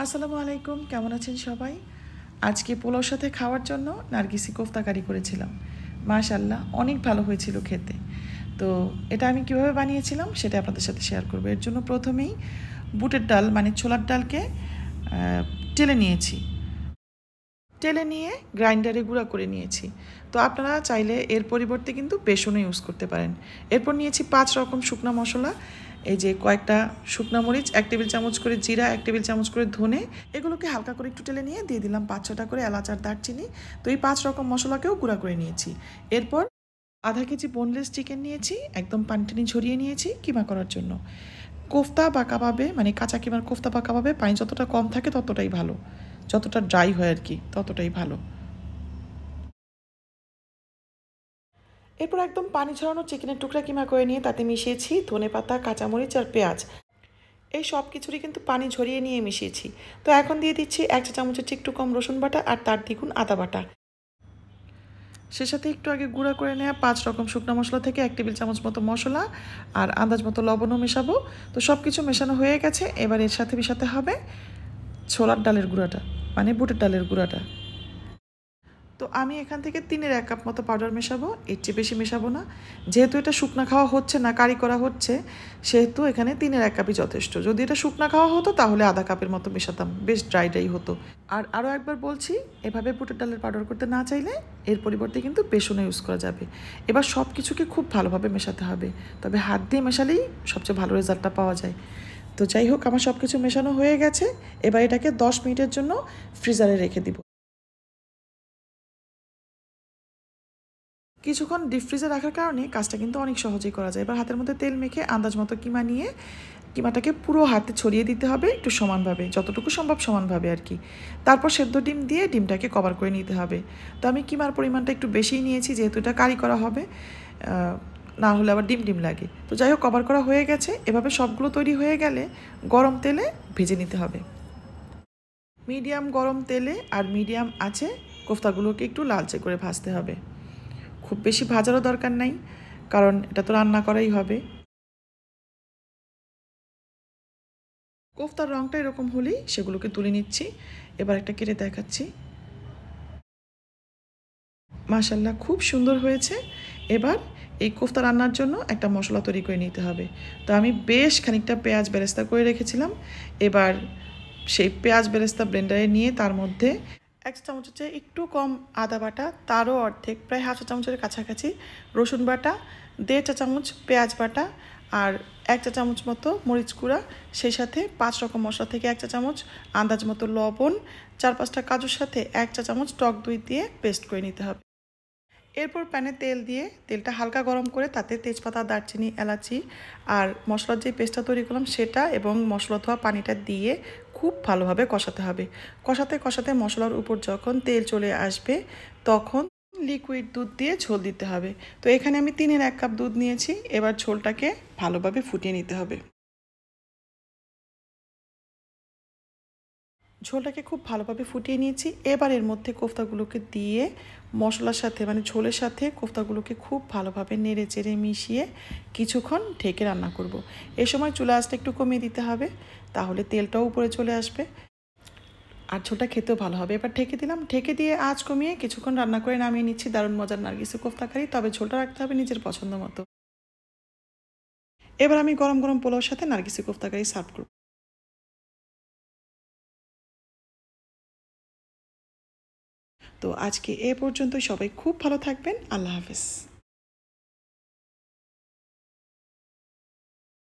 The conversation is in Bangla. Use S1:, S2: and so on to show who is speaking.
S1: আসসালামু আলাইকুম, কেমন আছেন সবাই? আজকে পোলাওর সাথে খাওয়ার জন্য নার্গিসি কোফতা কারি করেছিলাম। মাশাআল্লাহ, অনেক ভালো হয়েছিল খেতে। তো এটা আমি কিভাবে বানিয়েছিলাম সেটা আপনাদের সাথে শেয়ার করব। এর জন্য প্রথমেই বুটের ডাল মানে ছোলার ডালকে টেলে নিয়েছি। টেলে নিয়ে গ্রাইন্ডারে গুঁড়া করে নিয়েছি। তো আপনারা চাইলে এর পরিবর্তে কিন্তু বেসনও ইউজ করতে পারেন। এরপর নিয়েছি 5 রকম শুকনা মশলা। এই যে কয়েকটা শুকনা মরিচ, 1 টেবিল চামচ করে জিরা, 1 টেবিল চামচ করে ধনে, এগুলোকে হালকা করে একটু টেলে নিয়ে দিয়ে দিলাম 5-6টা করে এলাচ আর দারচিনি। তো এই 5 রকম মশলাকেও গুঁড়া করে নিয়েছি। এরপর আধা কেজি বোনলেস চিকেন নিয়েছি, একদম পানি টানি ঝরিয়ে নিয়েছি কিমা করার জন্য। কোফতা বা কাবাবে মানে কাঁচা কিমার কোফতা বা কাবাবে পানি যতটা কম থাকে ততটাই ভালো, যতটা ড্রাই হয় আর কি ততটাই ভালো। এরপর একদম পানি ঝরানো চিকেনের টুকরা কিমা করে নিয়ে তাতে মিশিয়েছি ধনেপাতা, কাঁচামরিচ আর পেঁয়াজ। এই সব কিছুরই কিন্তু পানি ঝরিয়ে নিয়ে মিশিয়েছি। তো এখন দিয়ে দিচ্ছি 1 চা চামচের একটু কম রসুন বাটা আর তার দ্বিগুণ আদা বাটা। সে সাথে একটু আগে গুঁড়া করে নেওয়া 5 রকম শুকনো মশলা থেকে 1 টেবিল চামচ মতো মশলা আর আন্দাজ মতো লবণও মেশাবো। তো সব কিছু মেশানো হয়ে গেছে। এবার এর সাথে মেশাতে হবে ছোলার ডালের গুঁড়াটা মানে বুটের ডালের গুঁড়াটা। তো আমি এখান থেকে 3-1 কাপ মতো পাউডার মেশাবো, এর চেয়ে বেশি মেশাবো না। যেহেতু এটা শুকনা খাওয়া হচ্ছে না, কারি করা হচ্ছে, সেহেতু এখানে 3-1 কাপই যথেষ্ট। যদি এটা শুকনা খাওয়া হতো তাহলে আধা কাপের মতো মেশাতাম, বেশ ড্রাই ড্রাই হতো। আর আরও একবার বলছি, এভাবে বুটের ডালের পাউডার করতে না চাইলে এর পরিবর্তে কিন্তু বেসনও ইউজ করা যাবে। এবার সব কিছুকে খুব ভালোভাবে মেশাতে হবে, তবে হাত দিয়ে মেশালেই সবচেয়ে ভালো রেজাল্টটা পাওয়া যায়। তো যাই হোক, আমার সব কিছু মেশানো হয়ে গেছে। এবার এটাকে 10 মিনিটের জন্য ফ্রিজারে রেখে দিব। কিছুক্ষণ ডিপ ফ্রিজে রাখার কারণে কাজটা কিন্তু অনেক সহজেই করা যায়। এবার হাতের মধ্যে তেল মেখে আন্দাজ মতো কিমা নিয়ে কিমাটাকে পুরো হাতে ছড়িয়ে দিতে হবে একটু সমানভাবে, যতটুকু সম্ভব সমানভাবে আর কি। তারপর সেদ্ধ ডিম দিয়ে ডিমটাকে কভার করে নিতে হবে। তো আমি কিমার পরিমাণটা একটু বেশিই নিয়েছি, যেহেতু এটা কারি করা হবে, না হলে আবার ডিম ডিম লাগে। তো যাই হোক, কভার করা হয়ে গেছে। এভাবে সবগুলো তৈরি হয়ে গেলে গরম তেলে ভেজে নিতে হবে। মিডিয়াম গরম তেলে আর মিডিয়াম আঁচে কোফতাগুলোকে একটু লালচে করে ভাজতে হবে। খুব বেশি ভাজারও দরকার নাই, কারণ এটা তো রান্না করাই হবে। কোফতার রঙটা এরকম হলেই সেগুলোকে তুলে নিচ্ছি। এবার একটা কেটে দেখাচ্ছি। মাশাল্লাহ, খুব সুন্দর হয়েছে। এবার এই কোফতা রান্নার জন্য একটা মশলা তৈরি করে নিতে হবে। তো আমি বেশ খানিকটা পেঁয়াজ বেরেস্তা করে রেখেছিলাম। এবার সেই পেঁয়াজ বেরেস্তা ব্লেন্ডারে নিয়ে তার মধ্যে 1 চা চামচের চেয়ে একটু কম আদা বাটা, তারও অর্ধেক প্রায় 1/2 চা চামচের কাছাকাছি রসুন বাটা, 1.5 চা চামচ পেঁয়াজ বাটা আর 1 চা চামচ মতো মরিচ গুঁড়া, সেই সাথে 5 রকম মশলা থেকে 1 চা চামচ, আন্দাজ মতো লবণ, 4-5টা কাজুর সাথে 1 চা চামচ টক দই দিয়ে পেস্ট করে নিতে হবে। এরপর প্যানে তেল দিয়ে তেলটা হালকা গরম করে তাতে তেজপাতা, দারচিনি, এলাচি আর মশলার যে পেস্টটা তৈরি করলাম সেটা এবং মশলা ধোয়া পানিটা দিয়ে খুব ভালোভাবে কষাতে হবে। কষাতে কষাতে মশলার উপর যখন তেল চলে আসবে তখন লিকুইড দুধ দিয়ে ঝোল দিতে হবে। তো এখানে আমি 3-1 কাপ দুধ নিয়েছি। এবার ঝোলটাকে ভালোভাবে ফুটিয়ে নিতে হবে। ঝোলটাকে খুব ভালোভাবে ফুটিয়ে নিয়েছি। এবার এর মধ্যে কোফতাগুলোকে দিয়ে মশলার সাথে মানে ঝোলের সাথে কোফতাগুলোকে খুব ভালোভাবে নেড়ে চেড়ে মিশিয়ে কিছুক্ষণ ঢেকে রান্না করব। এই সময় চুলা আঁচটা একটু কমিয়ে দিতে হবে, তাহলে তেলটাও উপরে চলে আসবে আর ঝোলটা খেতেও ভালো হবে। এবার ঢেকে দিলাম, ঢেকে দিয়ে আঁচ কমিয়ে কিছুক্ষণ রান্না করে নামিয়ে নিচ্ছি। দারুণ মজার নার্গিসি কোফতা কারি, তবে ঝোলটা রাখতে হবে নিজের পছন্দ মতো। এবার আমি গরম গরম পোলাওর সাথে নার্গিসি কোফতা কারি সার্ভ করব। তো আজকে এ পর্যন্ত, সবাই খুব ভালো থাকবেন। আল্লাহ হাফেজ।